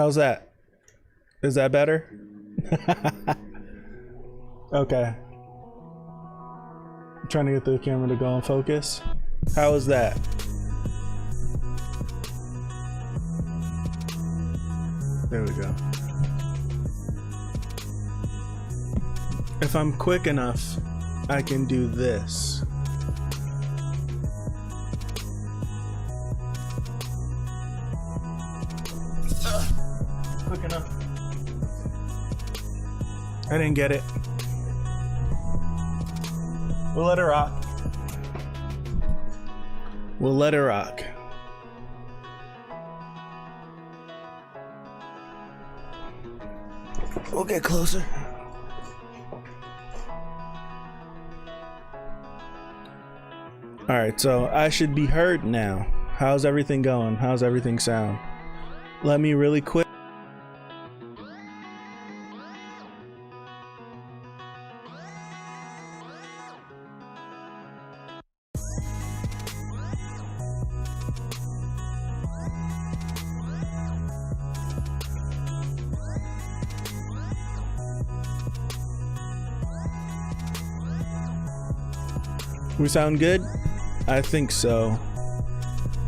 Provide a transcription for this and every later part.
How's that? Is that better? Okay. I'm trying to get the camera to go in focus. How is that? There we go. If I'm quick enough, I can do this. Quick enough. I didn't get it. We'll let her rock. We'll let her rock. We'll get closer. All right, so I should be heard now. How's everything going? How's everything sound? Let me really quick. We sound good? I think so.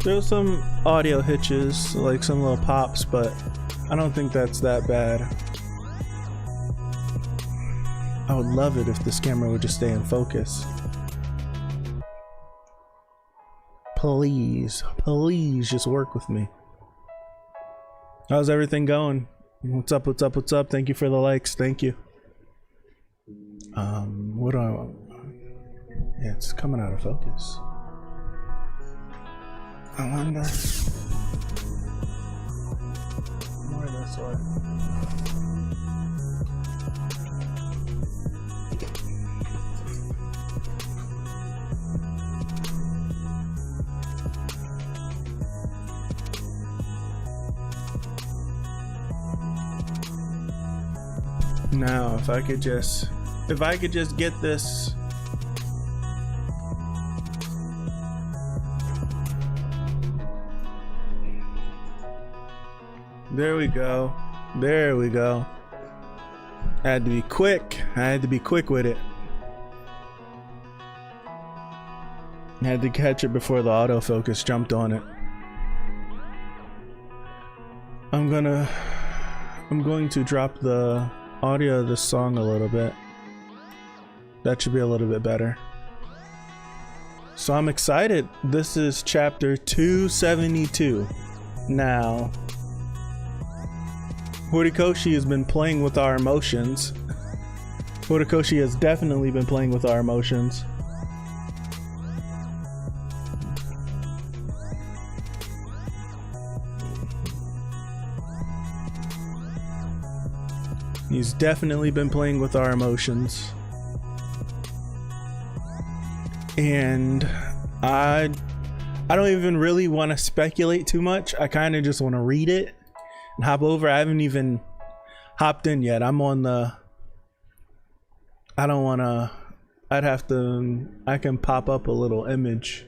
There's some audio hitches, like some little pops, but I don't think that's that bad. I would love it if this camera would just stay in focus. Please, please just work with me. How's everything going? What's up, what's up, what's up? Thank you for the likes, thank you. What do I want? Yeah, it's coming out of focus. I wonder. More this way. Now, if I could just get this. There we go. There we go. I had to be quick. I had to be quick with it. I had to catch it before the autofocus jumped on it. I'm going to drop the audio of this song a little bit. That should be a little bit better. So I'm excited. This is chapter 272. Now, Horikoshi has been playing with our emotions. Horikoshi has definitely been playing with our emotions. He's definitely been playing with our emotions. And I don't even really want to speculate too much. I kind of just want to read it and hop over. I haven't even hopped in yet. I'm on the, I don't want to, I'd have to, I can pop up a little image.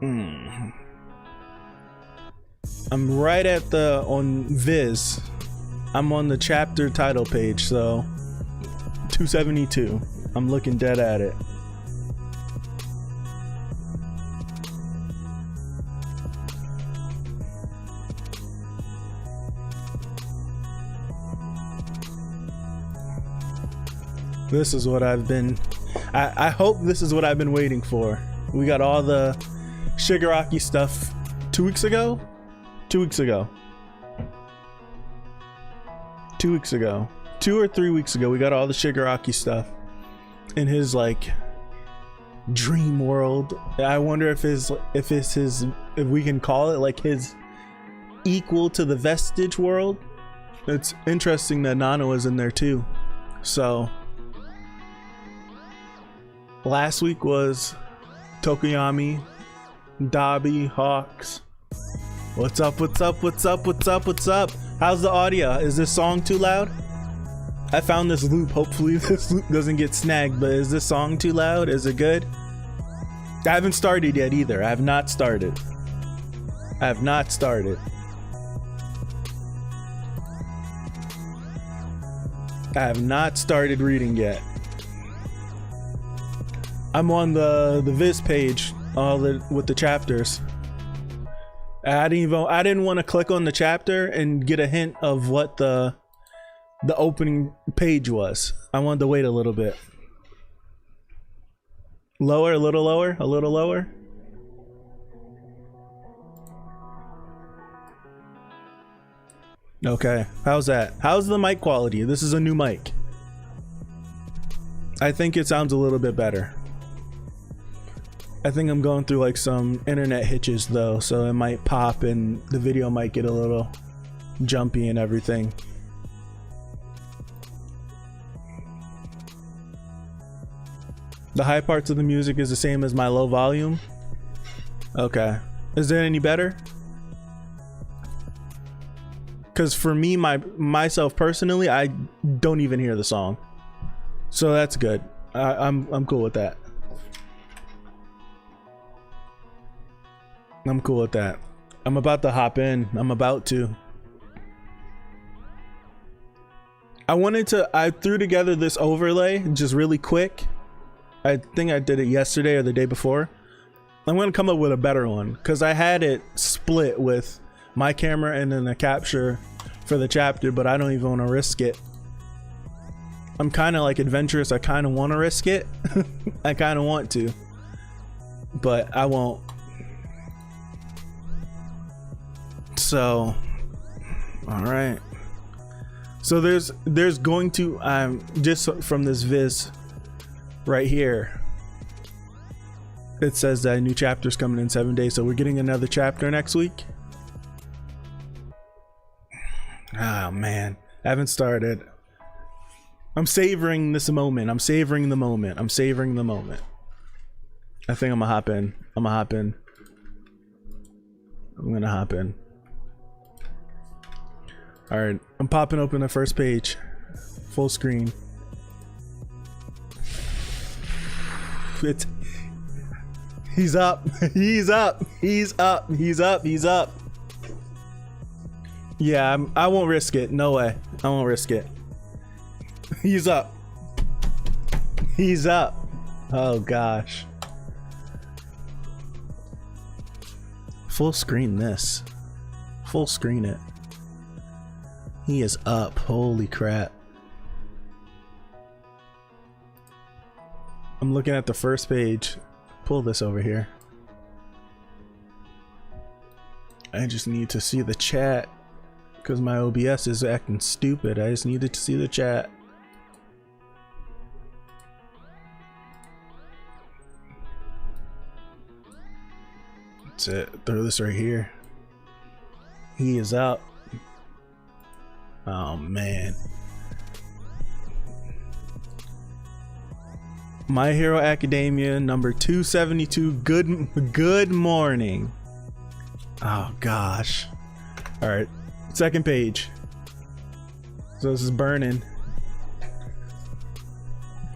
I'm right at the, on Viz. I'm on the chapter title page, so 272. I'm looking dead at it. This is what I've been, I hope this is what I've been waiting for. We got all the Shigaraki stuff 2 weeks ago? 2 weeks ago. 2 weeks ago. 2 or 3 weeks ago, we got all the Shigaraki stuff in his like dream world. I wonder if if we can call it like his equal to the Vestige world. It's interesting that Nano is in there too. So last week was Tokoyami, Dabi, Hawks. What's up, what's up, what's up, what's up, what's up? How's the audio? Is this song too loud? I found this loop. Hopefully this loop doesn't get snagged, but is this song too loud? Is it good? I haven't started yet either. I have not started. I have not started. I have not started reading yet. I'm on the Viz page, with the chapters. I didn't want to click on the chapter and get a hint of what the opening page was. I wanted to wait a little bit. Lower, a little lower, a little lower. Okay, how's that? How's the mic quality? This is a new mic. I think it sounds a little bit better. I think I'm going through like some internet hitches though, so it might pop and the video might get a little jumpy and everything. The high parts of the music is the same as my low volume. Okay, is it any better? Because for me, myself personally, I don't even hear the song, so that's good. I'm cool with that. I'm cool with that. I'm about to hop in. I'm about to. I threw together this overlay just really quick. I think I did it yesterday or the day before. I'm gonna come up with a better one because I had it split with my camera and then a capture for the chapter, but I don't even want to risk it. I'm kind of like adventurous. I kind of want to risk it. I kind of want to, but I won't. So, all right. So there's going to just from this Viz right here. It says that a new chapter's coming in 7 days, so we're getting another chapter next week. Oh man, I haven't started. I'm savoring this moment. I'm savoring the moment. I'm savoring the moment. I think I'm gonna hop in. I'm gonna hop in. I'm gonna hop in. All right, I'm popping open the first page, full screen. He's up. He's up. He's up. He's up. He's up. Yeah, I won't risk it. No way. I won't risk it. He's up. He's up. Oh gosh. Full screen this. Full screen it. He is up. Holy crap. I'm looking at the first page. Pull this over here. I just need to see the chat because my OBS is acting stupid. I just needed to see the chat. That's it. Throw this right here. He is up. Oh man. My Hero Academia number 272. Good morning. Oh gosh. All right, second page. So this is burning.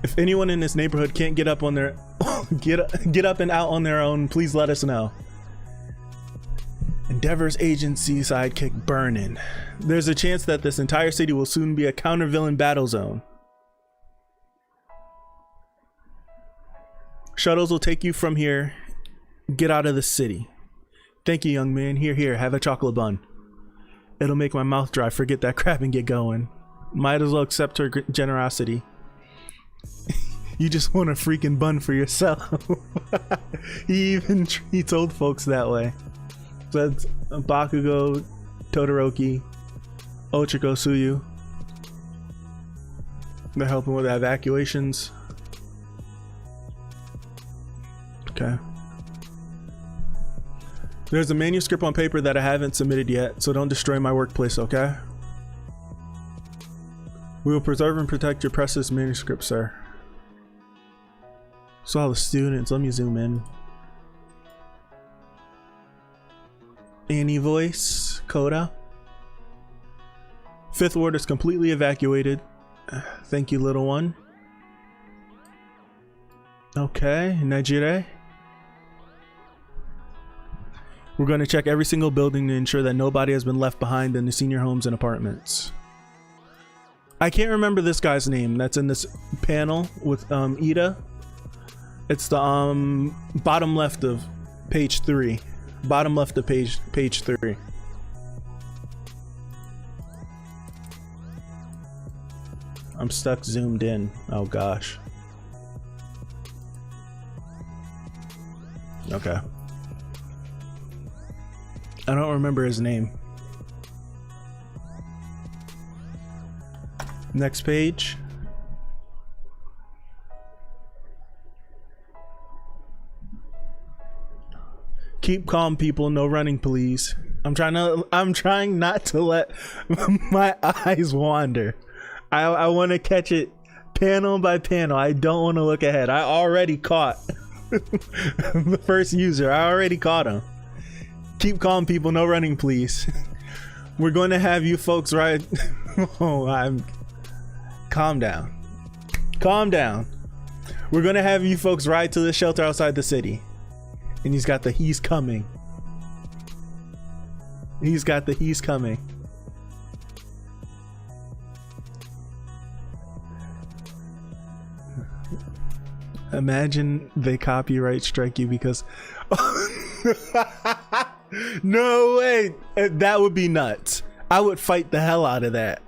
If anyone in this neighborhood can't get up on their get up and out on their own, please let us know. Endeavor's agency sidekick burning. There's a chance that this entire city will soon be a counter-villain battle zone. Shuttles will take you from here. Get out of the city. Thank you, young man. Here, have a chocolate bun. It'll make my mouth dry. Forget that crap and get going. Might as well accept her generosity. You just want a freaking bun for yourself. he told folks that way. So that's Bakugo, Todoroki, Ochiko Suyu. They're helping with the evacuations. Okay. There's a manuscript on paper that I haven't submitted yet, so don't destroy my workplace, okay? We will preserve and protect your precious manuscript, sir. So all the students, let me zoom in. Annie voice, Coda. Fifth ward is completely evacuated. Thank you, little one. Okay, Nigeria. We're going to check every single building to ensure that nobody has been left behind in the senior homes and apartments. I can't remember this guy's name that's in this panel with Ida. It's the bottom left of page 3. Bottom left of page 3. I'm stuck zoomed in. Oh gosh. Okay. I don't remember his name. Next page. Keep calm, people. No running, please. I'm trying not to let my eyes wander. I want to catch it panel by panel. I don't want to look ahead. I already caught the first user. I already caught him. Keep calm, people. No running, please. We're going to have you folks ride. Calm down. Calm down. We're going to have you folks ride to the shelter outside the city. And he's got the he's coming. He's got the he's coming. Imagine they copyright strike you because no way. That would be nuts. I would fight the hell out of that.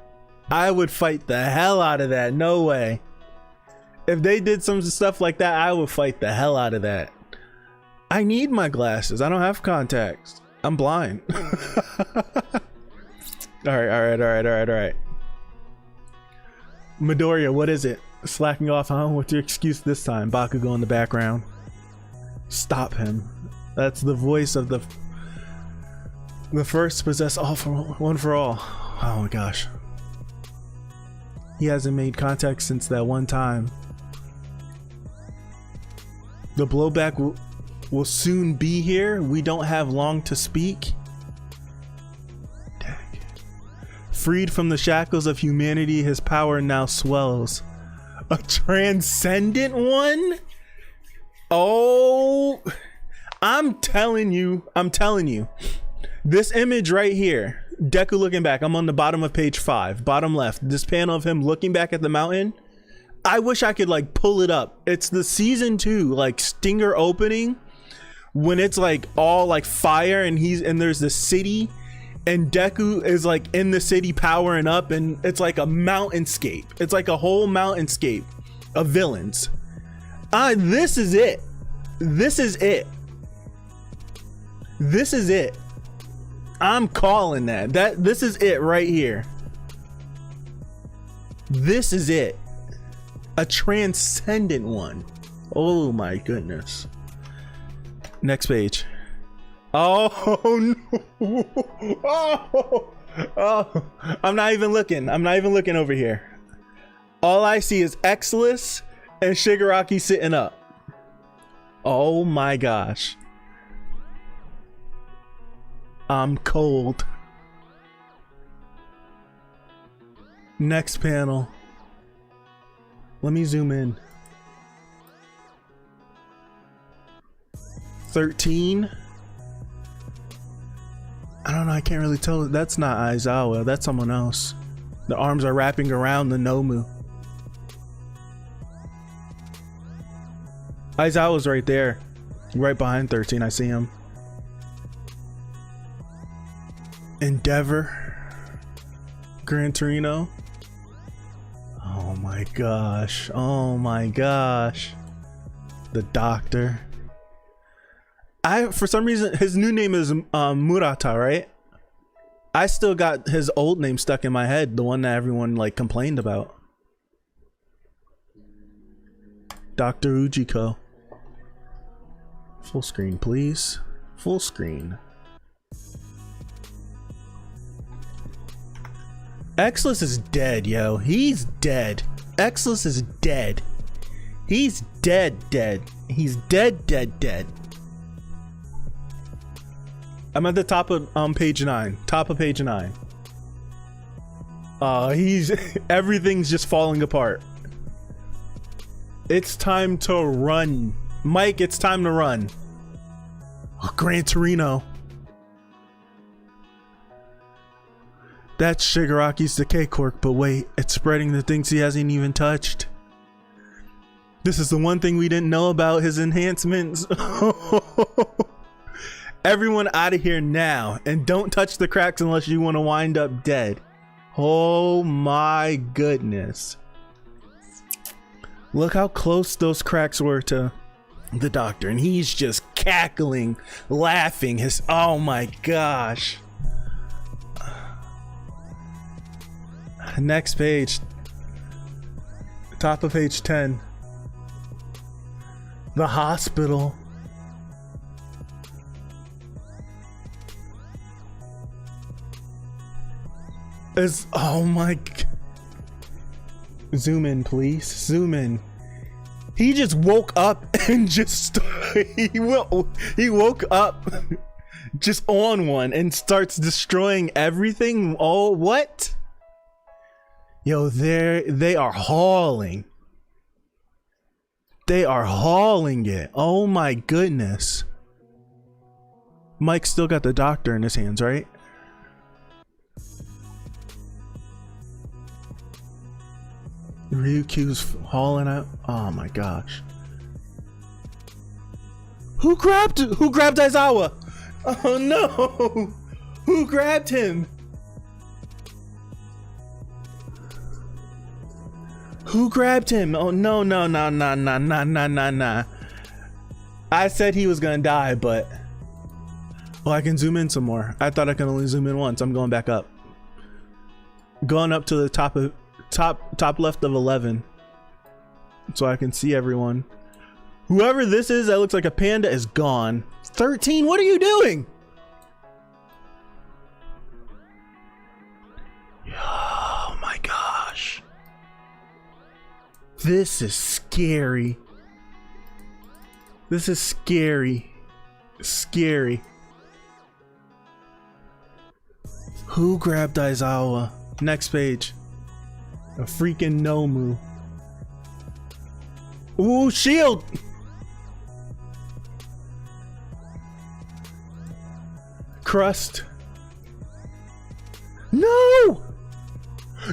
I would fight the hell out of that. No way. If they did some stuff like that, I would fight the hell out of that. I need my glasses. I don't have contacts. I'm blind. All right. Midoriya, what is it? Slacking off, huh? What's your excuse this time? Bakugo in the background. Stop him. That's the voice of the first to possess all for one for all. Oh my gosh. He hasn't made contact since that one time. The blowback will soon be here. We don't have long to speak. Dang. Freed from the shackles of humanity, his power now swells. A transcendent one? Oh, I'm telling you. This image right here, Deku looking back. I'm on the bottom of page 5, bottom left. This panel of him looking back at the mountain. I wish I could like pull it up. It's the season 2 like stinger opening when it's like all like fire and there's the city and Deku is like in the city powering up and it's like a mountainscape. It's like a whole mountainscape of villains. This is it. This is it. This is it. I'm calling that. This is it right here. This is it. A transcendent one. Oh my goodness. Next page. Oh no. Oh. I'm not even looking over here. All I see is Exless and Shigaraki sitting up. Oh my gosh. I'm cold. Next panel. Let me zoom in. 13. I don't know, I can't really tell. That's not Aizawa, that's someone else. The arms are wrapping around the Nomu. Aizawa's right there. Right behind 13, I see him. Endeavor. Gran Torino. Oh my gosh. Oh my gosh. The Doctor. For some reason, his new name is Murata, right? I still got his old name stuck in my head, the one that everyone like complained about. Dr. Ujiko. Full screen, please. Full screen. Exless is dead, yo. He's dead. Exless is dead. He's dead. He's dead. I'm at the top of page 9. Top of page 9. Everything's just falling apart. It's time to run. Mike, it's time to run. Oh, Gran Torino. That's Shigaraki's decay quirk, but wait, it's spreading the things he hasn't even touched. This is the one thing we didn't know about his enhancements. Everyone out of here now, and don't touch the cracks unless you want to wind up dead. Oh my goodness. Look how close those cracks were to the doctor, and he's just cackling, laughing. Oh my gosh. Next page. Top of page 10. The hospital. Oh my. Zoom in, please. Zoom in. He just woke up and just he woke up just on one and starts destroying everything. Oh, what? Yo, they are hauling. They are hauling it. Oh my goodness. Mike still got the doctor in his hands, right? Ryukyu's hauling out. Oh my gosh. Who grabbed Aizawa? Oh no. Who grabbed him? Who grabbed him? Oh no. I said he was gonna die, but oh, I can zoom in some more. I thought I could only zoom in once. I'm going back up. Going up to the top left of 11 so I can see everyone. Whoever this is that looks like a panda is gone. 13, what are you doing? Oh my gosh. This is scary. This is scary. Scary. Who grabbed Aizawa? Next page. A freaking Nomu. Ooh, shield! Crust. No!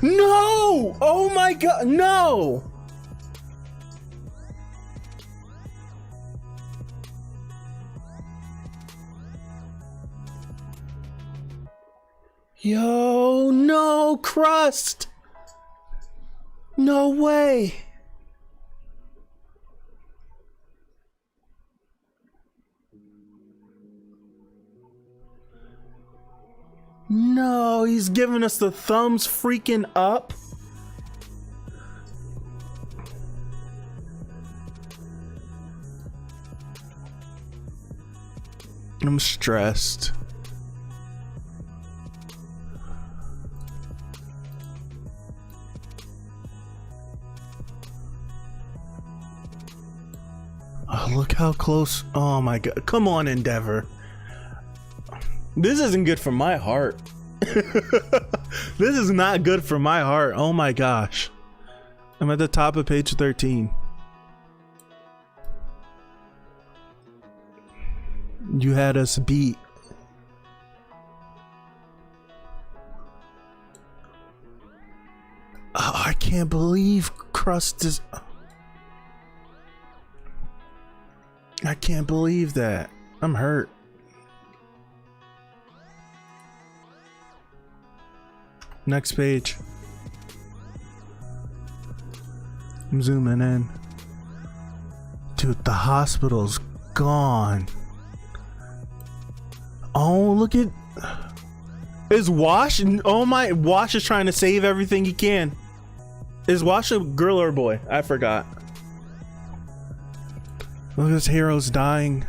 No! Oh my god, no! Yo, no, Crust! No way! No, he's giving us the thumbs freaking up. I'm stressed. Oh, look how close. Oh my god. Come on, Endeavor. This isn't good for my heart. This is not good for my heart. Oh my gosh. I'm at the top of page 13. You had us beat. Oh, I can't believe Crust is... I can't believe that. I'm hurt. Next page. I'm zooming in. Dude, the hospital's gone. Oh, look at... Is Wash... Oh my... Wash is trying to save everything he can. Is Wash a girl or a boy? I forgot. Look, this hero's dying.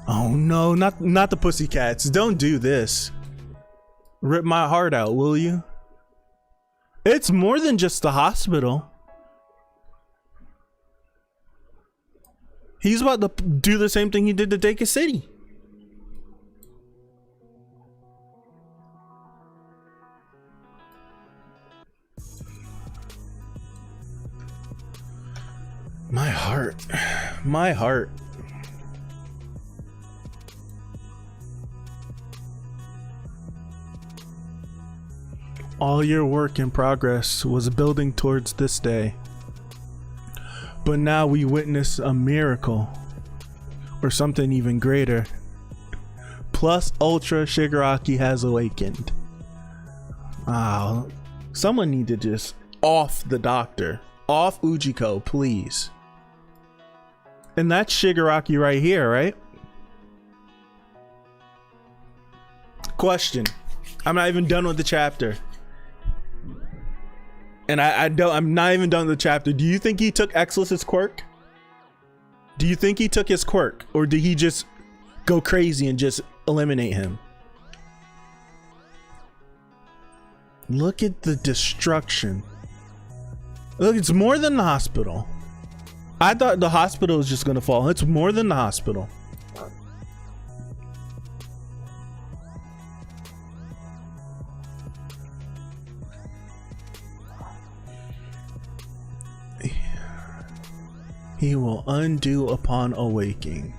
Oh no, not the pussycats. Don't do this. Rip my heart out, will you? It's more than just the hospital. He's about to do the same thing he did to Deka City. My heart. My heart. All your work in progress was building towards this day. But now we witness a miracle. Or something even greater. Plus Ultra Shigaraki has awakened. Oh, someone need to just off the doctor. Off Ujiko, please. And that's Shigaraki right here, right? Question. I'm not even done with the chapter. And I'm not even done with the chapter. Do you think he took Exelus's quirk? Do you think he took his quirk? Or did he just go crazy and just eliminate him? Look at the destruction. Look, it's more than the hospital. I thought the hospital was just gonna fall. It's more than the hospital. He will undo upon awaking.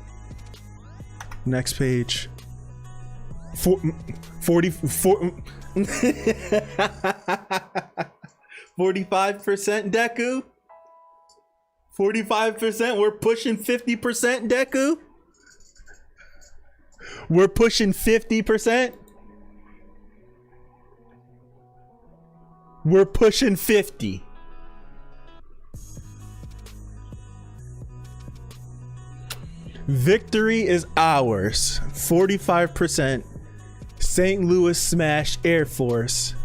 Next page. 45% Deku? 45%? We're pushing 50% Deku? We're pushing 50%? We're pushing 50. Victory is ours. 45%. St. Louis Smash Air Force.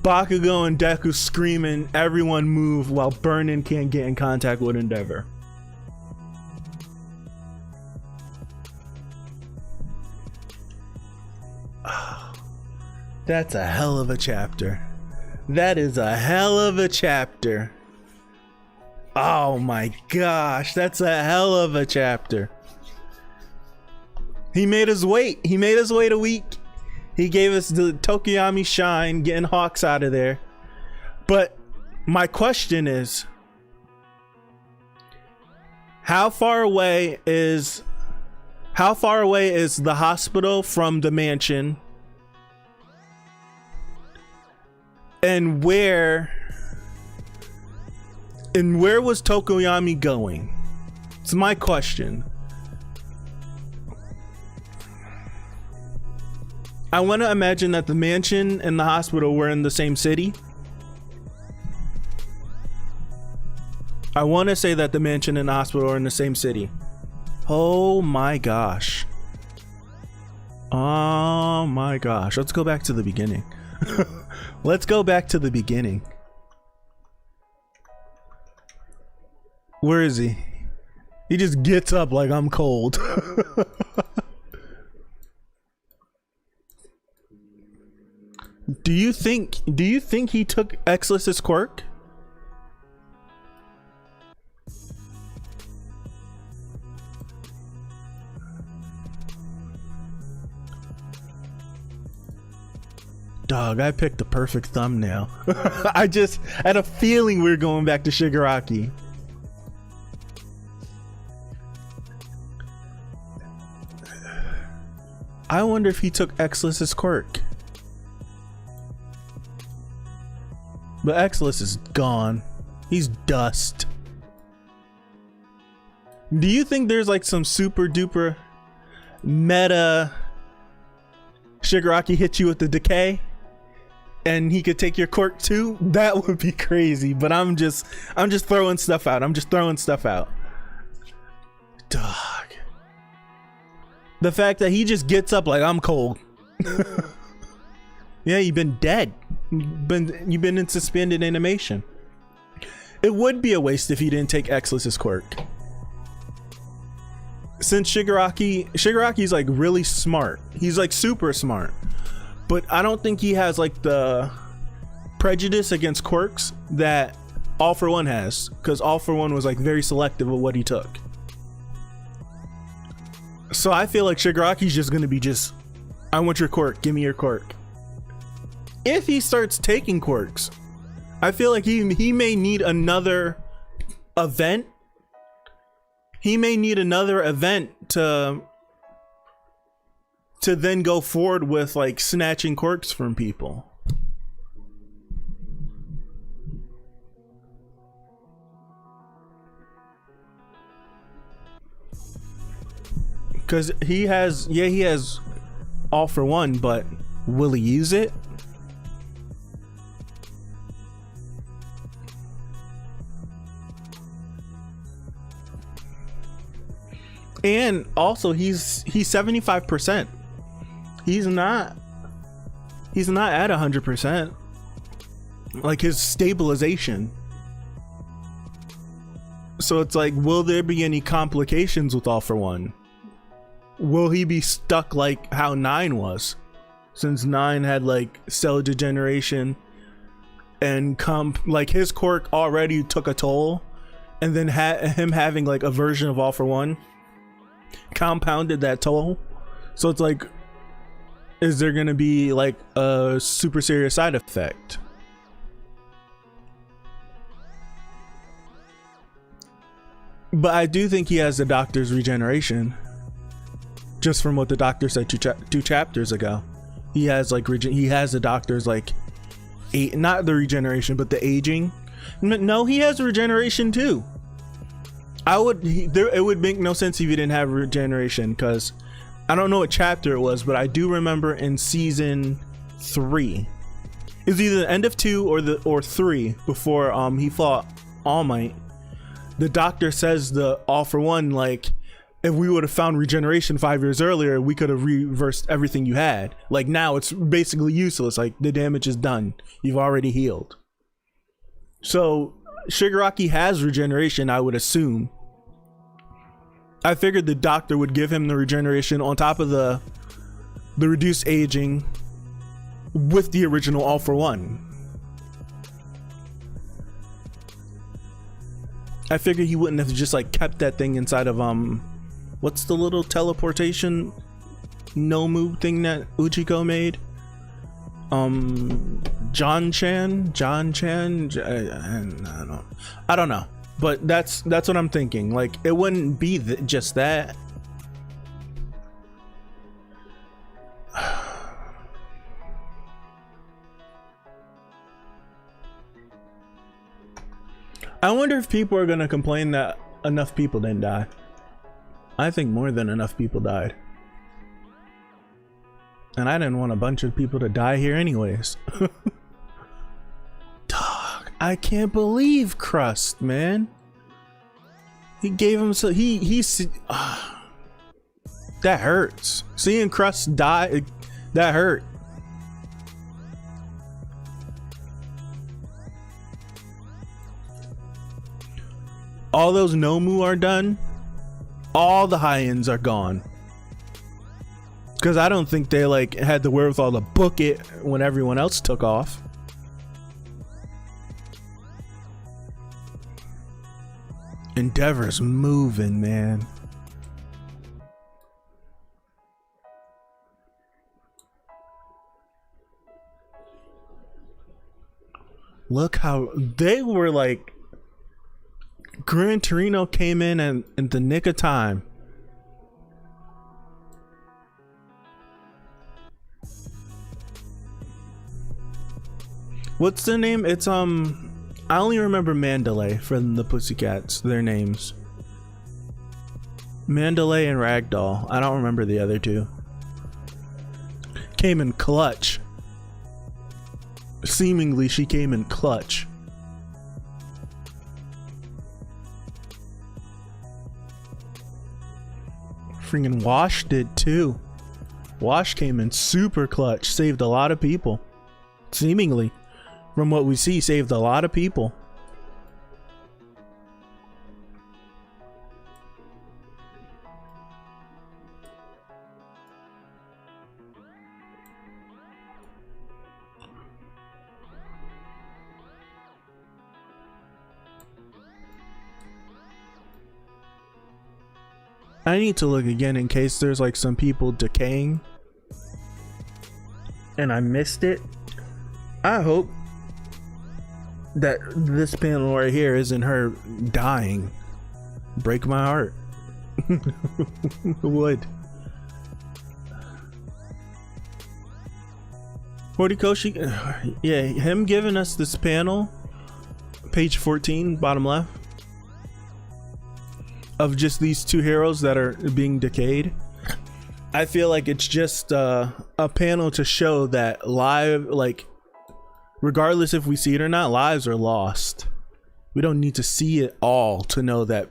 Bakugo and Deku screaming, everyone move, while Burnin can't get in contact with Endeavor. Oh, that's a hell of a chapter. That is a hell of a chapter. Oh my gosh, that's a hell of a chapter. He made us wait. He made us wait a week. He gave us the Tokoyami shine, getting Hawks out of there. But my question is, how far away is the hospital from the mansion? And where was Tokoyami going? It's my question. I want to imagine that the mansion and the hospital were in the same city. I want to say that the mansion and the hospital are in the same city. Oh my gosh. Oh my gosh. Let's go back to the beginning. Let's go back to the beginning. Where is he? He just gets up like, I'm cold. Do you think he took Exelus's quirk? Dog, I picked the perfect thumbnail. I just had a feeling we were going back to Shigaraki. I wonder if he took Exelus's quirk. But Exelus is gone. He's dust. Do you think there's like some super duper meta Shigaraki hit you with the decay and he could take your quirk too? That would be crazy. But I'm just throwing stuff out. I'm just throwing stuff out. Dog. The fact that he just gets up like, I'm cold. Yeah, you've been dead. You've been in suspended animation. It would be a waste if he didn't take Exelus's quirk. Since Shigaraki's like really smart. He's like super smart. But I don't think he has like the prejudice against quirks that All For One has. Because All For One was like very selective of what he took. So I feel like Shigaraki's just gonna be just, I want your quirk, give me your quirk. If he starts taking quirks, I feel like he may need another event. He may need another event to to then go forward with like snatching quirks from people. Because he has all for one, but will he use it? And also he's 75%. He's not at 100%. Like his stabilization. So it's like, will there be any complications with all for one? Will he be stuck like how 9 was? Since 9 had like cell degeneration and like his quirk already took a toll, and then him having like a version of all for one compounded that toll. So it's like, is there gonna be like a super serious side effect? But I do think he has the doctor's regeneration. Just from what the doctor said two chapters ago, he has like he has the doctor's like not the regeneration, but the aging. No, he has regeneration too. It would make no sense if he didn't have regeneration, because I don't know what chapter it was, but I do remember in season 3, it was either the end of 2 or 3 before he fought All Might. The doctor says the all for one, like, if we would have found regeneration 5 years earlier, we could have reversed everything you had. Like now it's basically useless. Like the damage is done. You've already healed. So Shigaraki has regeneration, I would assume. I figured the doctor would give him the regeneration on top of the reduced aging with the original all for one. I figured he wouldn't have just like kept that thing inside of what's the little teleportation Nomu thing that Uchiko made? John Chan, I don't know, but that's what I'm thinking. Like it wouldn't be just that. I wonder if people are gonna complain that enough people didn't die. I think more than enough people died. And I didn't want a bunch of people to die here anyways. Dog, I can't believe Crust, man. He gave him so that hurts. Seeing Crust die, that hurt. All those Nomu are done. All the high-ends are gone. Because I don't think they like had the wherewithal to book it when everyone else took off. Endeavor's moving, man. Look how they were like, Gran Torino came in the nick of time. What's the name? It's I only remember Mandalay from the Pussycats, their names. Mandalay and Ragdoll. I don't remember the other two. Came in clutch. Seemingly she came in clutch. Freaking Wash did too. Wash came in super clutch, saved a lot of people. Seemingly, from what we see, saved a lot of people. I need to look again in case there's like some people decaying and I missed it. I hope that this panel right here isn't her dying. Break my heart. Would. Horikoshi, yeah, him giving us this panel, page 14, bottom left, of just these two heroes that are being decayed. I feel like it's just a panel to show that live, like, regardless if we see it or not, lives are lost. We don't need to see it all to know that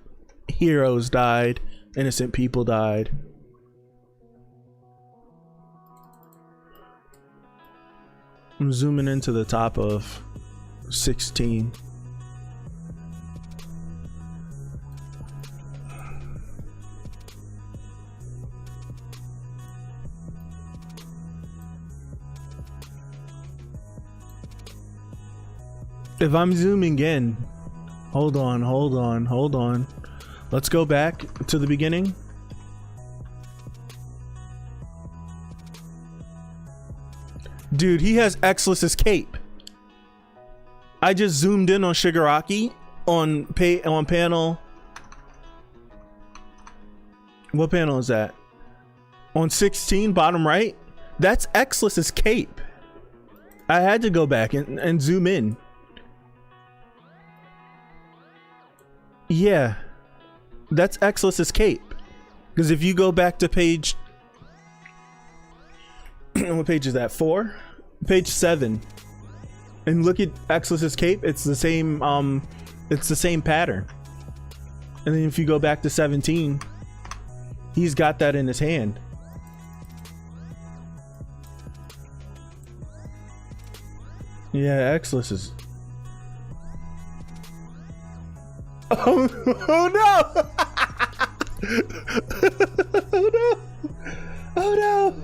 heroes died, innocent people died. I'm zooming into the top of 16. If I'm zooming in, hold on. Let's go back to the beginning. Dude, he has Exlis's cape. I just zoomed in on Shigaraki on panel. What panel is that? On 16, bottom right. That's Exlis's cape. I had to go back and zoom in. Yeah, that's Exlis's cape. Because if you go back to page, what page is that? 4, page 7, and look at Exlis's cape. It's the same. It's the same pattern. And then if you go back to 17, he's got that in his hand. Yeah, Exlis is. Oh no! Oh no! Oh no!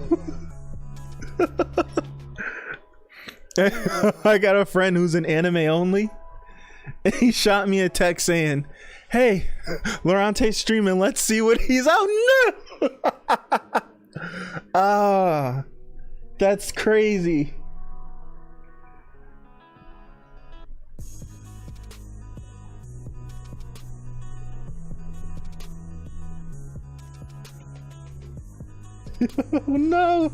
I got a friend who's an anime only, and he shot me a text saying, "Hey, Laurente's streaming. Let's see what he's." Oh no! Ah, that's crazy. Oh no!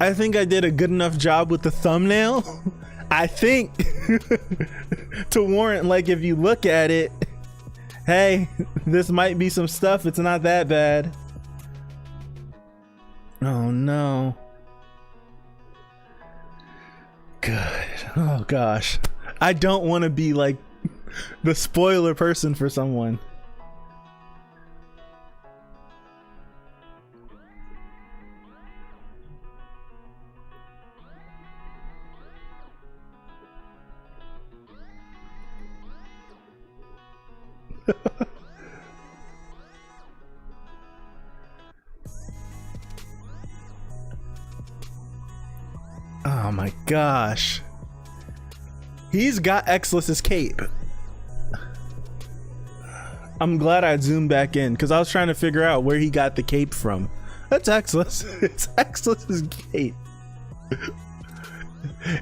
I think I did a good enough job with the thumbnail. I think to warrant, like, if you look at it, hey, this might be some stuff. It's not that bad. Oh no. Good. Oh gosh. I don't want to be like the spoiler person for someone. Oh my gosh. He's got Exlis's cape. I'm glad I zoomed back in because I was trying to figure out where he got the cape from. That's Exlis. It's Exlis's cape.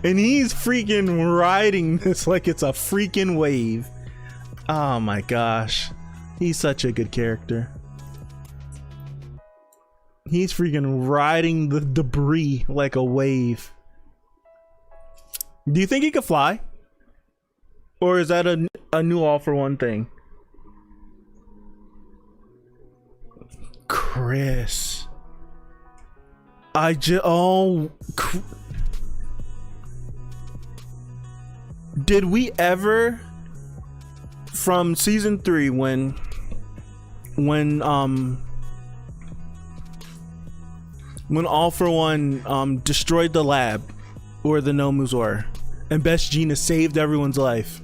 And he's freaking riding this like it's a freaking wave. Oh my gosh. He's such a good character. He's freaking riding the debris like a wave. Do you think he could fly? Or is that a new All for One thing? Chris. Did we ever, from season 3, when All for One destroyed the lab where the Nomus were, and Best Gina saved everyone's life,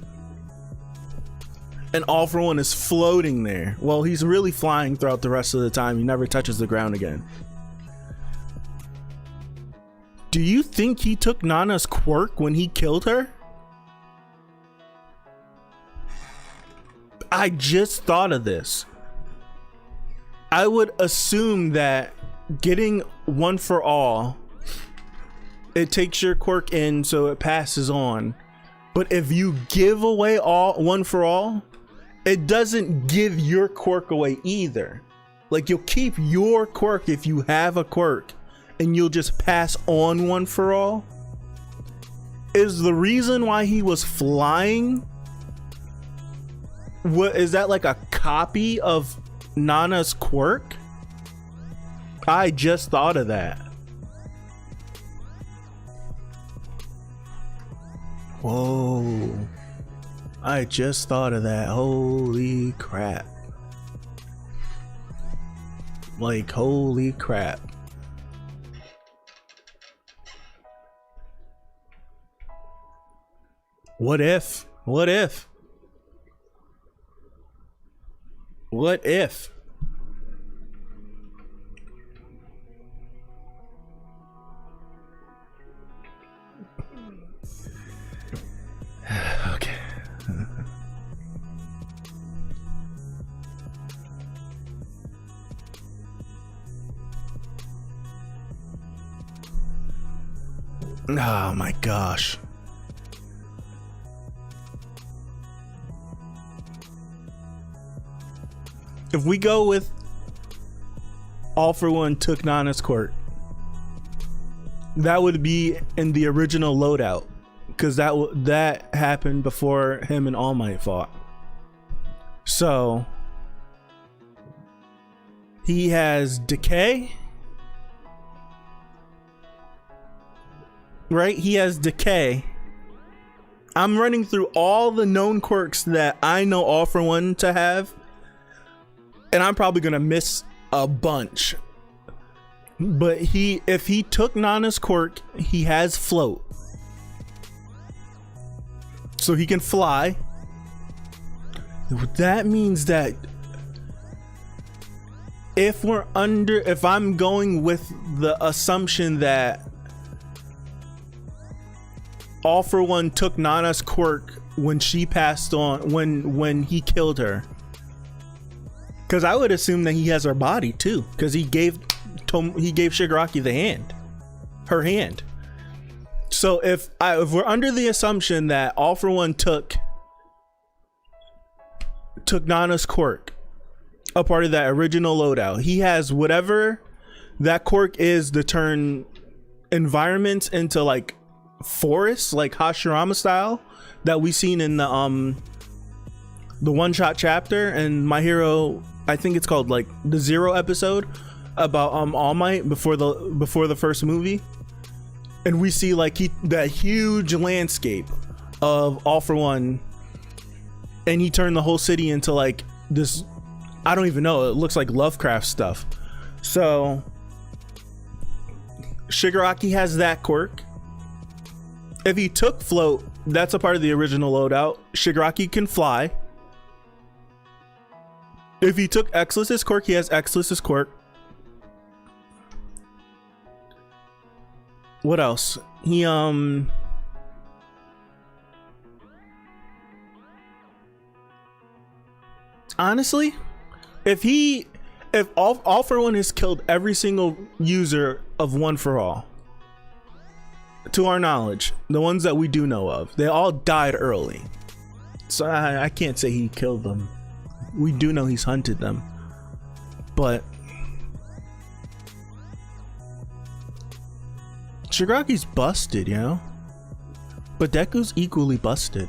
and All for One is floating there? Well, he's really flying throughout the rest of the time. He never touches the ground again. Do you think he took Nana's quirk when he killed her? I just thought of this. I would assume that getting One for All, it takes your quirk in so it passes on. But if you give away One for All, it doesn't give your quirk away either. Like, you'll keep your quirk if you have a quirk, and you'll just pass on one for all. Is the reason why he was flying, what is that, like a copy of Nana's quirk? I just thought of that. Whoa, I just thought of that. Holy crap. Like, holy crap. What if? What if? What if? Okay. Oh my gosh. If we go with All For One took Nana's quirk, that would be in the original loadout, because that happened before him and All Might fought. So he has decay, right? He has decay. I'm running through all the known quirks that I know All For One to have, and I'm probably gonna miss a bunch. But if he took Nana's quirk, he has float, so he can fly. That means that if I'm going with the assumption that All For One took Nana's quirk when she passed on, when he killed her, because I would assume that he has her body too, because he gave Shigaraki her hand. So if we're under the assumption that All For One took Nana's quirk, a part of that original loadout, he has whatever that quirk is to turn environments into like forests, like Hashirama style, that we seen in the one-shot chapter and My Hero, I think it's called like the Zero episode about All Might before the first movie. And we see like that huge landscape of All For One, and he turned the whole city into like this, I don't even know, it looks like Lovecraft stuff. So Shigaraki has that quirk. If he took float, that's a part of the original loadout. Shigaraki can fly. If he took Exlis's quirk, he has Exlis's quirk. What else? He honestly, if All For One has killed every single user of One For All, to our knowledge, the ones that we do know of, they all died early. So I can't say he killed them. We do know he's hunted them, but Shigaraki's busted, you know, but Deku's equally busted.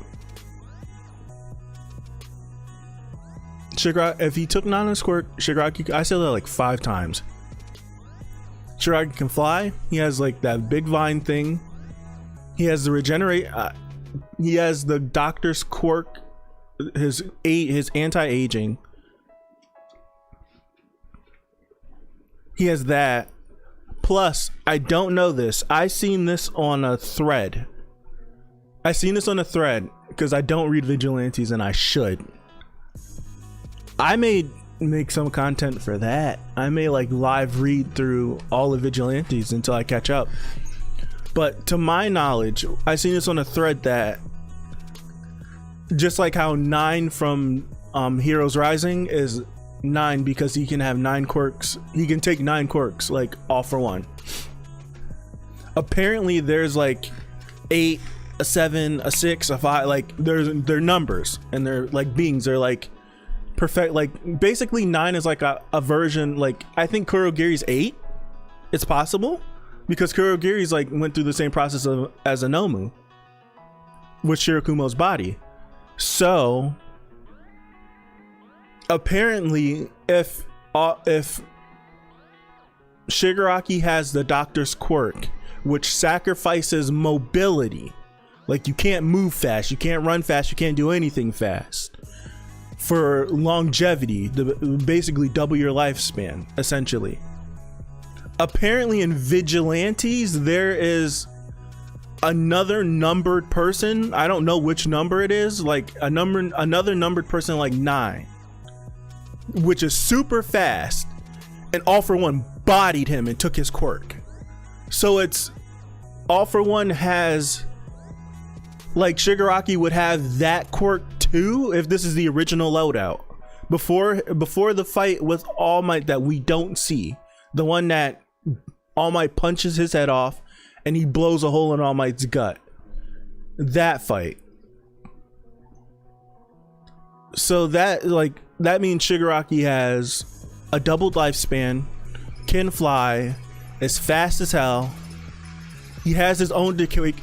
If he took Nana's quirk, Shigaraki, I said that like 5 times. Shigaraki can fly. He has like that big vine thing. He has the regenerate. He has the doctor's quirk, his anti-aging. He has that. Plus, I don't know this. I seen this on a thread. Because I don't read Vigilantes and I should. I may make some content for that. I may like live read through all the Vigilantes until I catch up. But to my knowledge, I seen this on a thread that just like how 9 from Heroes Rising is 9 because he can have 9 quirks. He can take 9 quirks, like All For One. Apparently there's like 8, a 7, a 6, a 5, like they're numbers and they're like beings. They're like perfect, like basically 9 is like a version, like I think Kurogiri's 8. It's possible because Kurogiri's like went through the same process as Anomu with Shirakumo's body. So apparently if Shigaraki has the doctor's quirk, which sacrifices mobility, like you can't move fast, you can't run fast, you can't do anything fast, for longevity, to basically double your lifespan, essentially. Apparently in Vigilantes, there is another numbered person. I don't know which number it is, like another numbered person, like 9, which is super fast, and All For One bodied him and took his quirk. So it's All For One has, like, Shigaraki would have that quirk too if this is the original loadout. Before the fight with All Might that we don't see, the one that All Might punches his head off and he blows a hole in All Might's gut. That fight. So that means Shigaraki has a doubled lifespan, can fly, is fast as hell. He has his own decay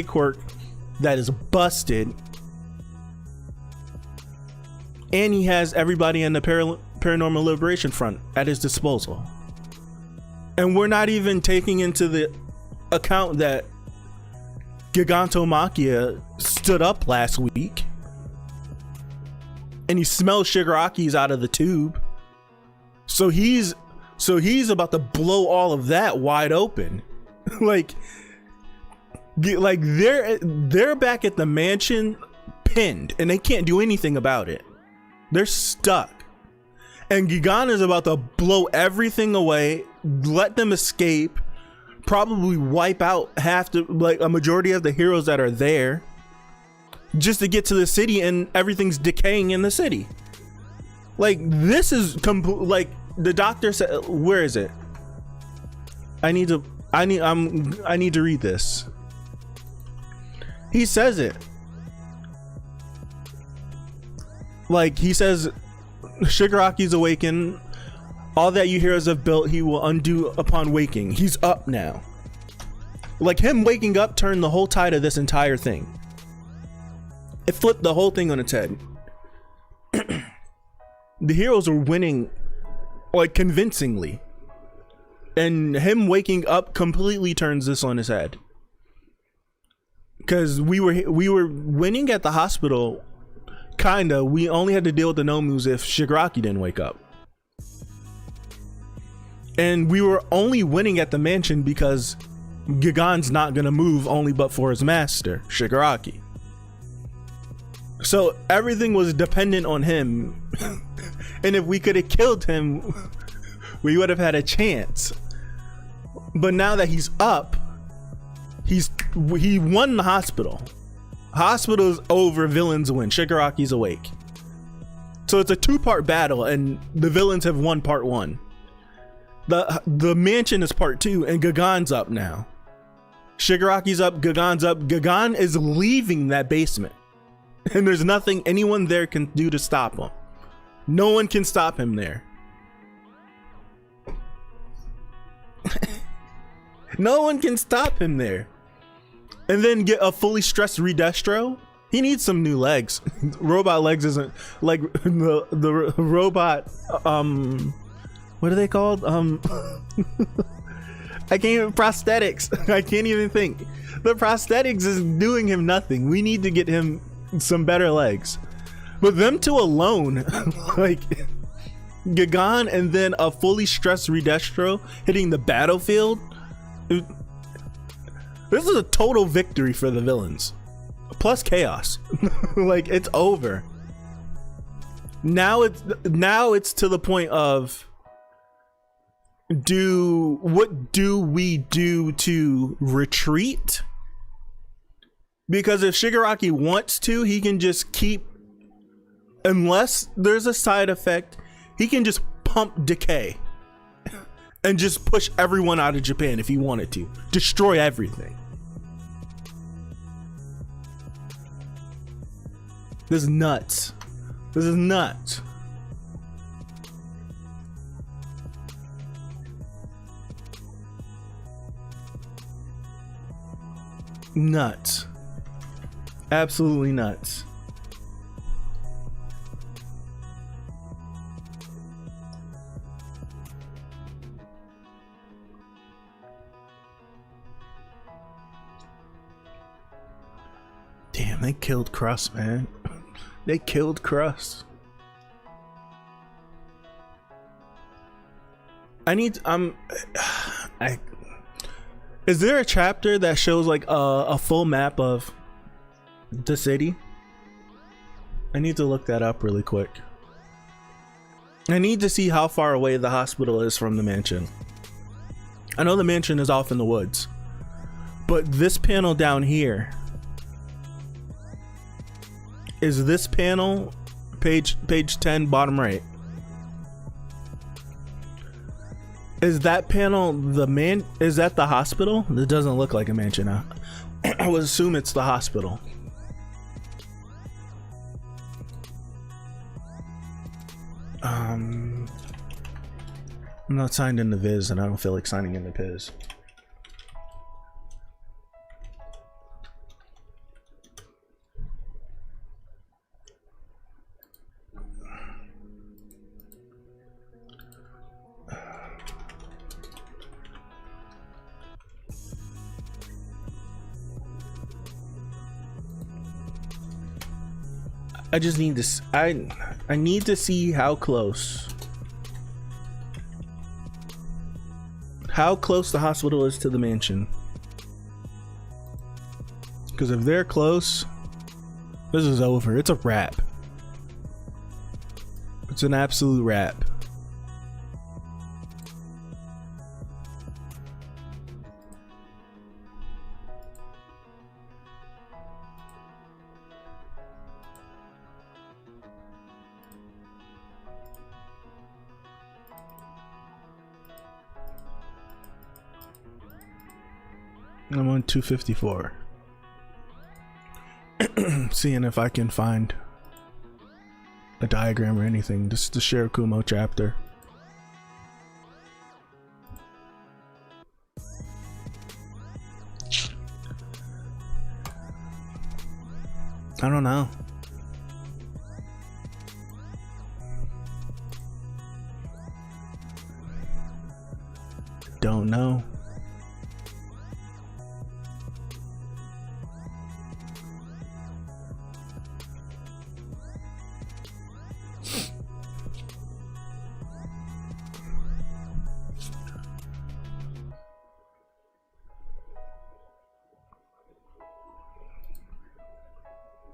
quirk that is busted, and he has everybody in the Paranormal Liberation Front at his disposal. And we're not even taking into the account that Gigantomachia stood up last week and he smells Shigaraki's out of the tube. So he's about to blow all of that wide open. like they're back at the mansion pinned and they can't do anything about it. They're stuck. And Gigan is about to blow everything away, let them escape, probably wipe out a majority of the heroes that are there, just to get to the city, and everything's decaying in the city. Like, this is like the doctor said. Where is it? I need to read this. He says it. Like, he says, Shigaraki's awakened. All that you heroes have built, he will undo upon waking. He's up now. Like, him waking up turned the whole tide of this entire thing. It flipped the whole thing on its head. The heroes were winning, like, convincingly. And him waking up completely turns this on his head. Because we were winning at the hospital. Kinda. We only had to deal with the Nomus if Shigaraki didn't wake up. And we were only winning at the mansion because Gigan's not gonna move only but for his master, Shigaraki. So everything was dependent on him. And if we could have killed him, we would have had a chance. But now that he's up, he won the hospital. Hospital's over, villains win. Shigaraki's awake. So it's a 2-part battle, and the villains have won part 1. The mansion is part 2, and Gigan's up now. Shigaraki's up, Gigan's up. Gigan is leaving that basement, and there's nothing anyone there can do to stop him. No one can stop him there. No one can stop him there. And then get a fully stressed Redestro. He needs some new legs. Robot legs isn't like the robot. What are they called? I can't even prosthetics. I can't even think. The prosthetics is doing him nothing. We need to get him some better legs. But them two alone, like Gigan and then a fully stressed Redestro hitting the battlefield. This is a total victory for the villains. Plus chaos. Like, it's over. Now it's to the point of what do we do to retreat? Because if Shigaraki wants to, he can just keep, unless there's a side effect, he can just pump decay and just push everyone out of Japan if he wanted to. Destroy everything. This is nuts. This is nuts. Nuts. Absolutely nuts. Damn, they killed Crust, man. They killed Crust. Is there a chapter that shows like a full map of the city? I need to look that up really quick. I need to see how far away the hospital is from the mansion. I know the mansion is off in the woods, but this panel down here, is this panel page 10 bottom right? Is that panel is that the hospital? It doesn't look like a mansion. I would assume it's the hospital. I'm not signed into Viz and I don't feel like signing into Piz. I just need this. I need to see how close the hospital is to the mansion. Because if they're close, this is over. It's a wrap. It's an absolute wrap. I'm on 254. Seeing if I can find a diagram or anything. This is the Shirakumo chapter. I don't know. Don't know.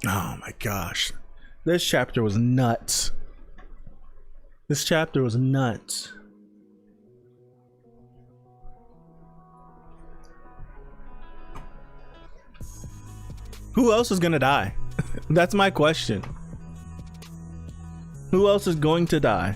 Oh my gosh. This chapter was nuts. This chapter was nuts. Who else is gonna die? That's my question. Who else is going to die?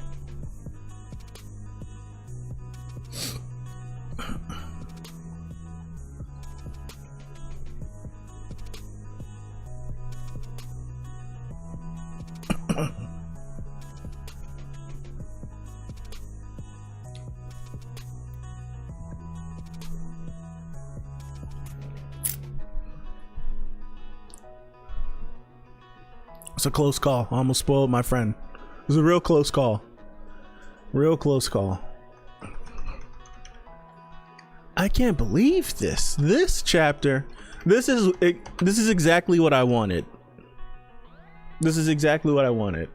It's a close call. I almost spoiled my friend. It was a real close call. Real close call. I can't believe this. This chapter. This is exactly what I wanted. This is exactly what I wanted.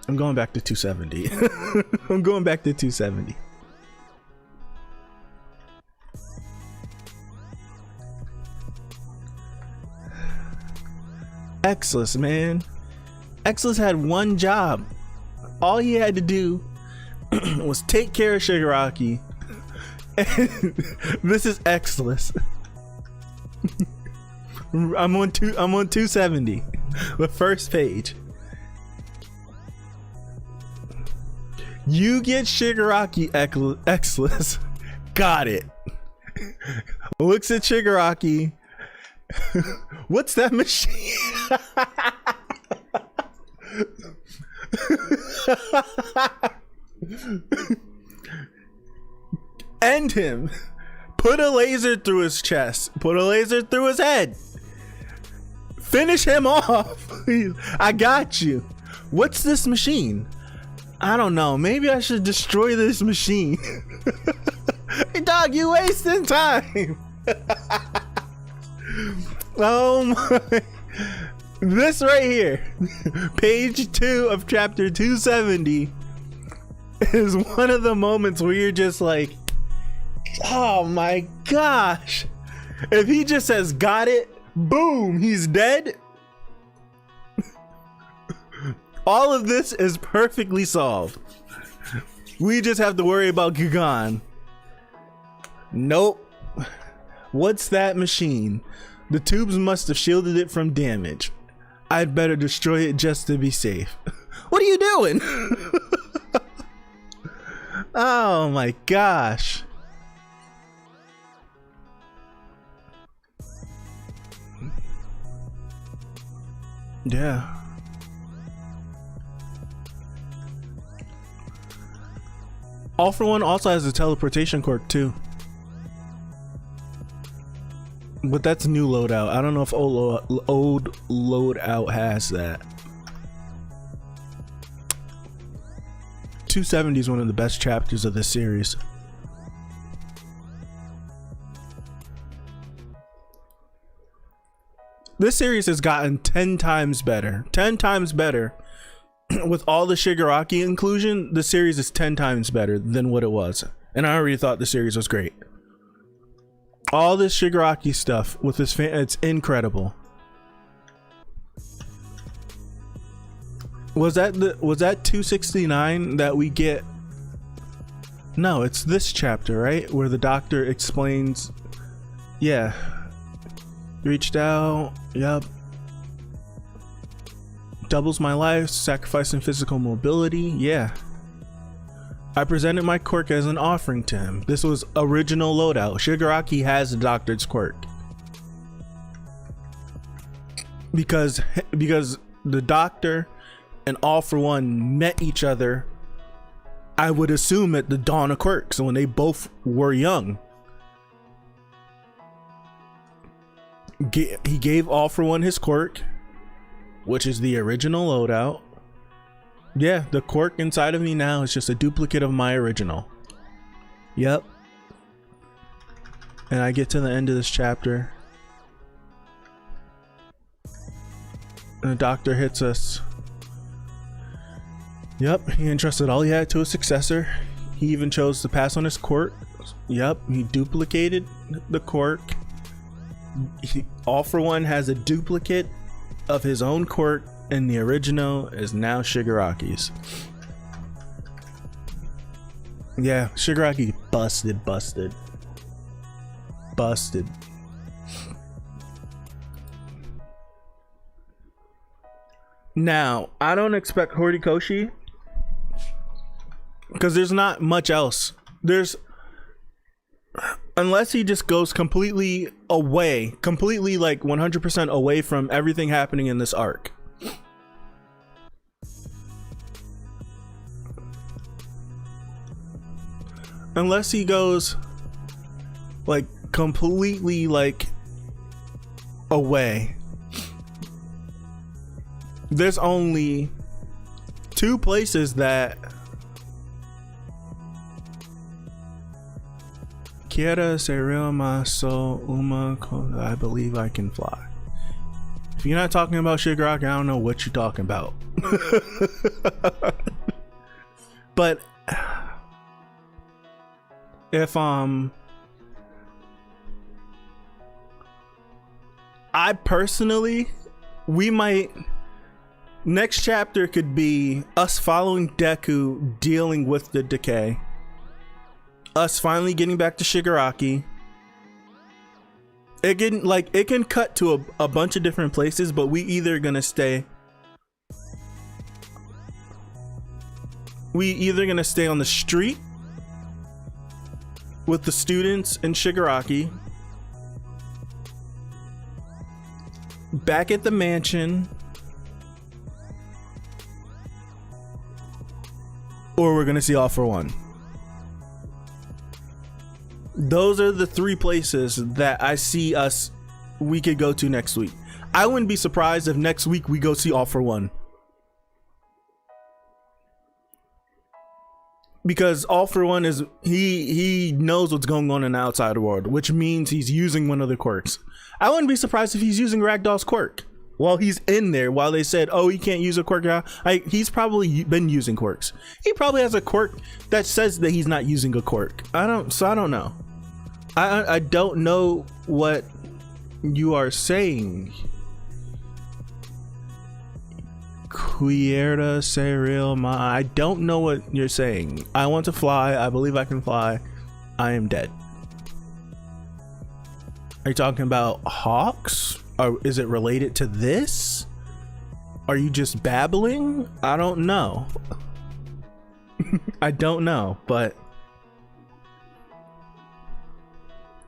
I'm going back to 270. I'm going back to 270. Exless, man. Exless had one job. All he had to do was take care of Shigaraki. And this is Exless. I'm on 270. The first page. You get Shigaraki Exless. Got it. Looks at Shigaraki. What's that machine? End him. Put a laser through his chest. Put a laser through his head. Finish him off. I got you. What's this machine? I don't know. Maybe I should destroy this machine. Hey, dog, you wasting time. Oh my. This right here, page 2 of chapter 270, is one of the moments where you're just like, oh my gosh. If he just says, got it, boom, he's dead. All of this is perfectly solved. We just have to worry about Gigan. Nope. What's that machine? The tubes must have shielded it from damage. I'd better destroy it just to be safe. What are you doing? Oh my gosh. Yeah. All for One also has a teleportation quirk too. But that's new loadout. I don't know if old loadout has that. 270 is one of the best chapters of this series. This series has gotten 10 times better. 10 times better. With all the Shigaraki inclusion, the series is 10 times better than what it was. And I already thought the series was great. All this Shigaraki stuff with this it's incredible. Was that 269 that we get? No, it's this chapter, right? Where the doctor explains, yeah. Reached out, yep. Doubles my life, sacrificing physical mobility, yeah. I presented my quirk as an offering to him. This was original loadout. Shigaraki has the doctor's quirk. Because the doctor and All for One met each other, I would assume, at the dawn of quirks, so when they both were young. He gave All for One his quirk, which is the original loadout. Yeah, the quirk inside of me now is just a duplicate of my original. Yep. And I get to the end of this chapter. And the doctor hits us. Yep, he entrusted all he had to a successor. He even chose to pass on his quirk. Yep, he duplicated the quirk. All for One has a duplicate of his own quirk, and the original is now Shigaraki's. Yeah, Shigaraki busted. Now, I don't expect Horikoshi, because there's not much else. Unless he just goes completely away, completely like 100% away from everything happening in this arc. Unless he goes like completely like away. There's only 2 places that Quiera ser más so uma, I believe I can fly. If you're not talking about Shigaraki, I don't know what you're talking about. But if I personally, we might, next chapter could be us following Deku dealing with the decay, us finally getting back to Shigaraki. It can cut to a bunch of different places, but we either gonna stay on the street with the students and Shigaraki, back at the mansion, or we're gonna see All for One. Those are the three places that I see we could go to next week. I wouldn't be surprised if next week we go see All for One. Because All for One is, he knows what's going on in the outside world, which means he's using one of the quirks. I wouldn't be surprised if he's using Ragdoll's quirk while he's in there, while they said, oh, he can't use a quirk now. He's probably been using quirks. He probably has a quirk that says that he's not using a quirk. I don't know. I don't know what you are saying. Quierda Serial Ma. I don't know what you're saying. I want to fly. I believe I can fly. I am dead. Are you talking about hawks? Or is it related to this? Are you just babbling? I don't know. I don't know, but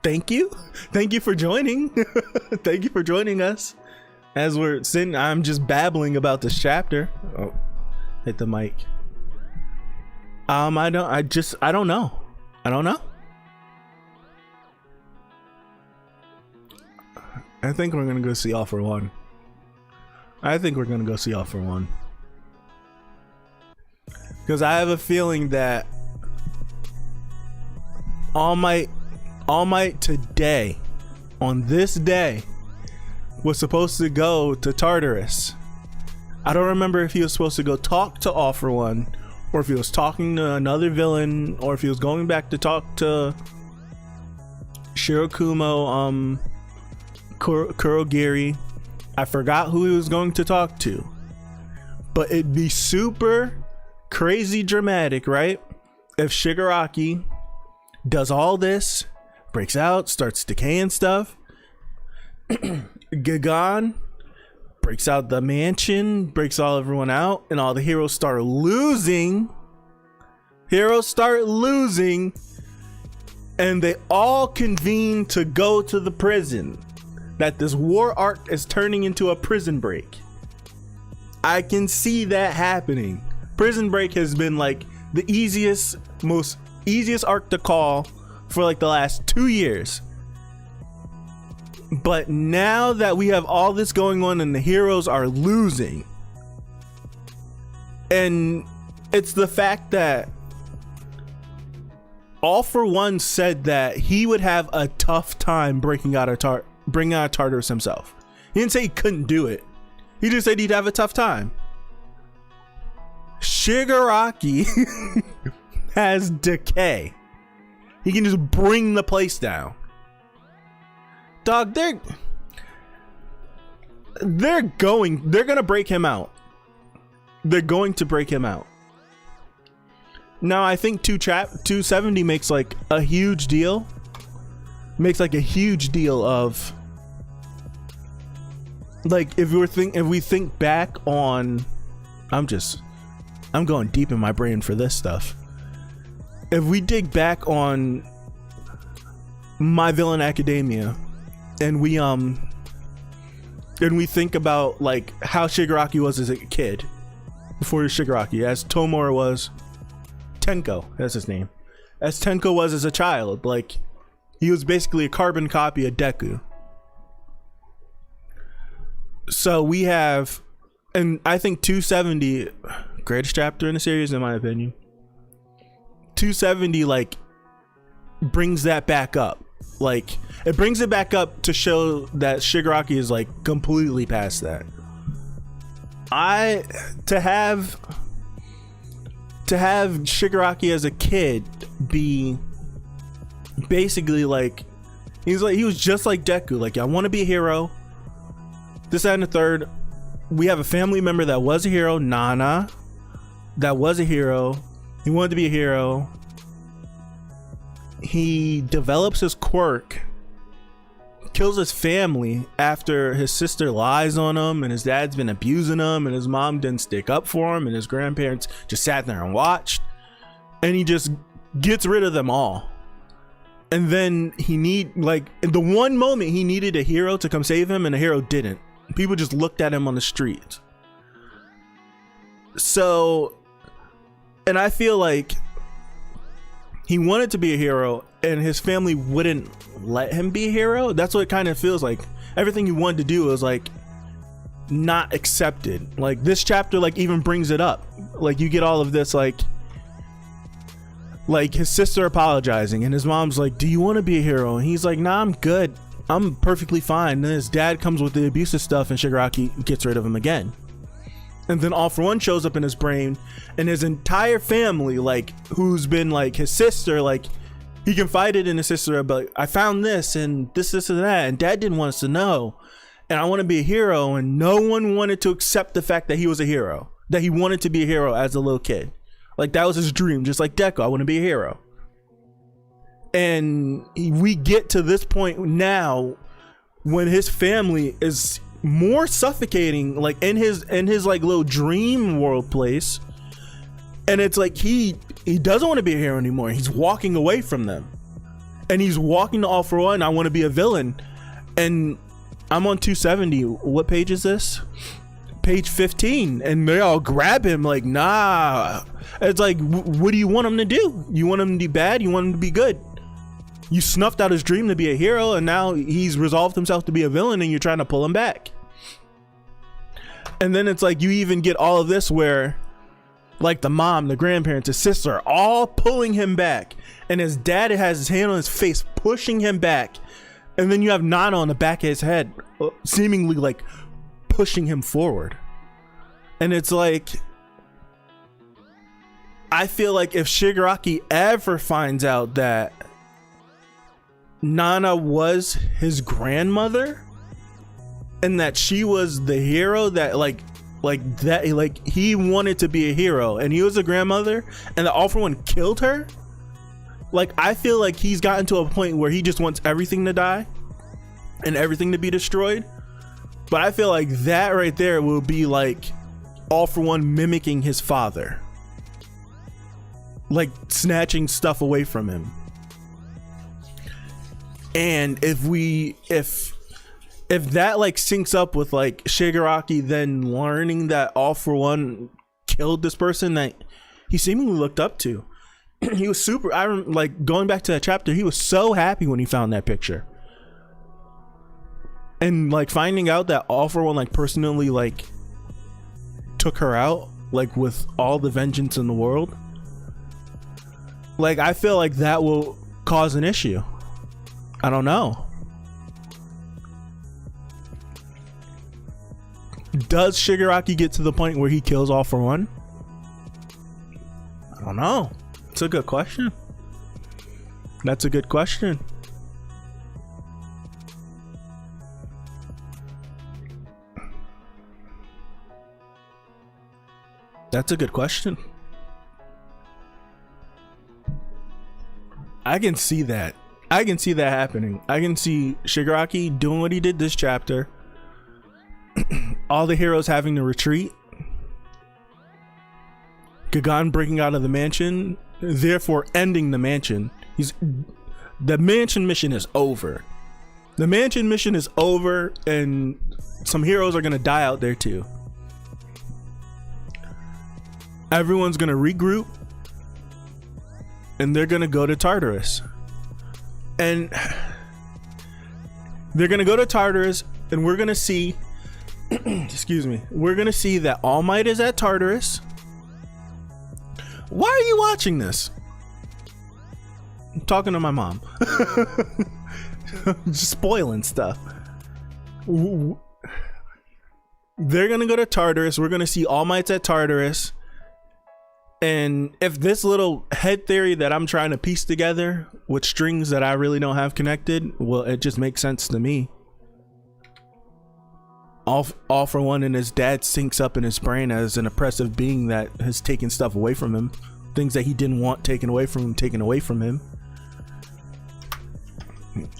thank you for joining. Thank you for joining us as we're sitting. I'm just babbling about this chapter. Oh, hit the mic. I don't know. I think we're gonna go see All for One. Because I have a feeling that All Might today, on this day, was supposed to go to Tartarus. I don't remember if he was supposed to go talk to All for One, or if he was talking to another villain, or if he was going back to talk to Shirakumo, Kurogiri. I forgot who he was going to talk to, but it'd be super crazy dramatic, right? If Shigaraki does all this, breaks out, starts decaying stuff, Gagan breaks out the mansion, breaks everyone out, and all the heroes start losing. And they all convene to go to the prison. That this war arc is turning into a prison break. I can see that happening. Prison Break has been like the easiest arc to call for like the last 2 years. But now that we have all this going on and the heroes are losing, and it's the fact that All for One said that he would have a tough time bringing out Tartarus himself. He didn't say he couldn't do it. He just said he'd have a tough time. Shigaraki has decay. He can just bring the place down. Dog, they're gonna break him out. They're going to break him out. Now I think 270 makes like a huge deal. Makes like a huge deal of like if we think back on, I'm going deep in my brain for this stuff. If we dig back on My Villain Academia and we think about like how Shigaraki was as a kid before Shigaraki, as Tomura was, Tenko, that's his name, as Tenko was as a child, like he was basically a carbon copy of Deku. So we have, and I think 270, greatest chapter in the series in my opinion, 270 like brings that back up. Like it brings it back up to show that Shigaraki is like completely past that. To have Shigaraki as a kid be basically like he was just like Deku, like I want to be a hero, this, that, and the third. We have a family member that was a hero, Nana, that was a hero. He wanted to be a hero. He develops his quirk, kills his family after his sister lies on him, and his dad's been abusing him, and his mom didn't stick up for him, and his grandparents just sat there and watched, and he just gets rid of them all. And then the one moment he needed a hero to come save him, and the hero didn't. People just looked at him on the street. So, and I feel like he wanted to be a hero and his family wouldn't let him be a hero. That's what it kind of feels like. Everything he wanted to do was like not accepted. Like this chapter like even brings it up. Like you get all of this like his sister apologizing and his mom's like, do you want to be a hero? And he's like, nah, I'm good, I'm perfectly fine. And then his dad comes with the abusive stuff and Shigaraki gets rid of him again. And then All For One shows up in his brain, and his entire family, like who's been like his sister, like he confided in his sister about, I found this and this and that, and dad didn't want us to know, and I want to be a hero. And no one wanted to accept the fact that he was a hero, that he wanted to be a hero as a little kid. Like that was his dream, just like Deku, I want to be a hero. And we get to this point now when his family is more suffocating, like in his like little dream world place, and it's like he doesn't want to be a hero anymore. He's walking away from them, and he's walking to All For One. I want to be a villain, and I'm on 270. What page is this? Page 15, and they all grab him like, nah. It's like, what do you want him to do? You want him to be bad? You want him to be good? You snuffed out his dream to be a hero, and now he's resolved himself to be a villain, and you're trying to pull him back. And then it's like you even get all of this where like the mom, the grandparents, his sister are all pulling him back, and his dad has his hand on his face pushing him back, and then you have Nana on the back of his head seemingly like pushing him forward. And it's like, I feel like if Shigaraki ever finds out that Nana was his grandmother and that she was the hero that like he wanted to be a hero and he was a grandmother, and the All For One killed her, like I feel like he's gotten to a point where he just wants everything to die and everything to be destroyed. But I feel like that right there will be like All For One mimicking his father, like snatching stuff away from him. And if that like syncs up with like Shigaraki then learning that All For One killed this person that he seemingly looked up to, he was super, like going back to that chapter, he was so happy when he found that picture. And like finding out that All For One like personally like took her out, like with all the vengeance in the world, like I feel like that will cause an issue. I don't know. Does Shigaraki get to the point where he kills All For One? I don't know. It's a good question. That's a good question. That's a good question. I can see that. I can see that happening. I can see Shigaraki doing what he did this chapter. All the heroes having to retreat. Gagan breaking out of the mansion, therefore ending the mansion. The mansion mission is over. The mansion mission is over, and some heroes are gonna die out there too. Everyone's gonna regroup, and they're gonna go to Tartarus. And they're gonna go to Tartarus, and we're gonna see excuse me, we're gonna see that All Might is at Tartarus. Why are you watching this? I'm talking to my mom. Just spoiling stuff. They're gonna go to Tartarus. We're gonna see All Might's at Tartarus. And if this little head theory that I'm trying to piece together with strings that I really don't have connected, well, it just makes sense to me. All For One and his dad syncs up in his brain as an oppressive being that has taken stuff away from him. Things that he didn't want taken away from him.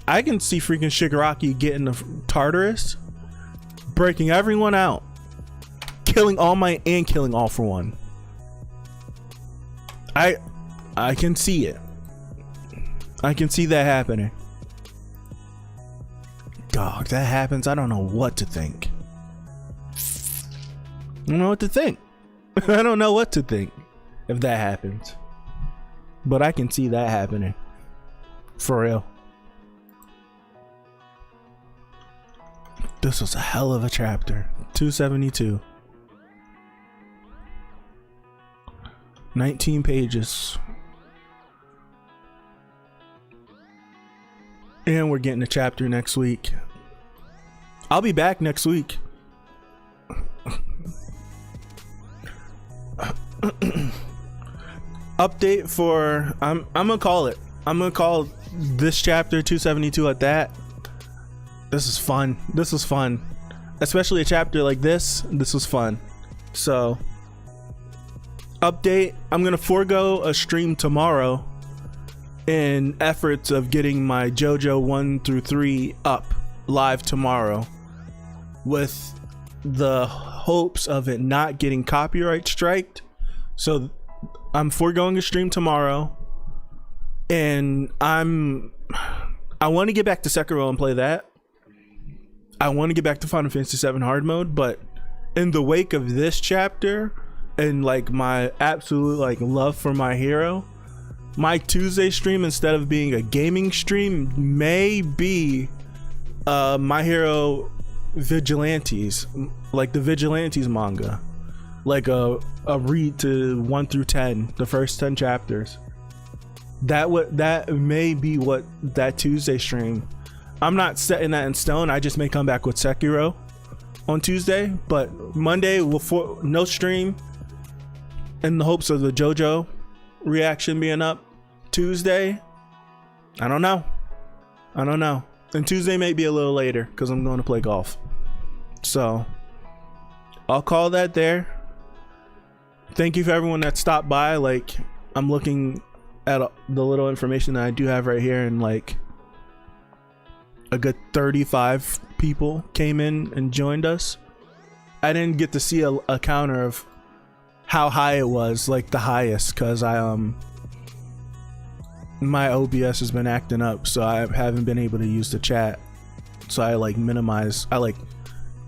I can see freaking Shigaraki getting to Tartarus, breaking everyone out, killing All Might and killing All For One. I can see it. I can see that happening. Dog, that happens, I don't know what to think. don't know what to think. I don't know what to think if that happens. But I can see that happening. For real. This was a hell of a chapter. 272. 19 pages. And we're getting a chapter next week. I'll be back next week. Update for I'm gonna call it. I'm gonna call this chapter 272 at that. This is fun. This was fun. Especially a chapter like this. This was fun. So update, I'm gonna forego a stream tomorrow in efforts of getting my JoJo 1 through 3 up live tomorrow, with the hopes of it not getting copyright striked. So I'm foregoing a stream tomorrow, and I want to get back to Sekiro and play that. I want to get back to Final Fantasy 7 hard mode, but in the wake of this chapter and like my absolute like love for my hero, my Tuesday stream, instead of being a gaming stream, may be My Hero Vigilantes, like the Vigilantes manga, like a read to 1 through 10, the first 10 chapters. That may be what that Tuesday stream. I'm not setting that in stone. I just may come back with Sekiro on Tuesday, but Monday no stream, in the hopes of the JoJo reaction being up. Tuesday, I don't know, and Tuesday may be a little later because I'm going to play golf. So I'll call that there. Thank you for everyone that stopped by. Like, I'm looking at the little information that I do have right here, and like a good 35 people came in and joined us. I didn't get to see a counter of how high it was, like the highest, because my OBS has been acting up, so I haven't been able to use the chat. So I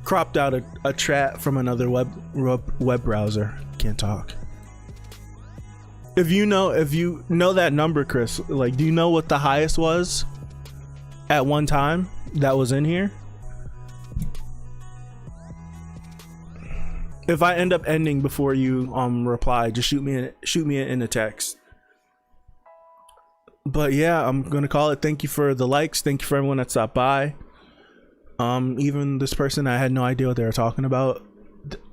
cropped out a chat from another web browser. Can't talk. If you know that number, Chris, like, do you know what the highest was at one time that was in here? If I end up ending before you reply, just shoot me in a text. But yeah, I'm gonna call it. Thank you for the likes. Thank you for everyone that stopped by. Even this person, I had no idea what they were talking about.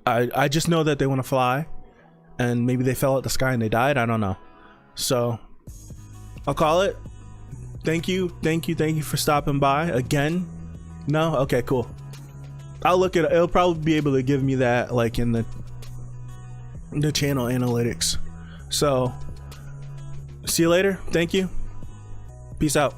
I just know that they want to fly, and maybe they fell out the sky and they died. I don't know. So I'll call it. Thank you for stopping by again. No? Okay, cool. I'll look at it. It'll probably be able to give me that like in the channel analytics. So see you later. Thank you. Peace out.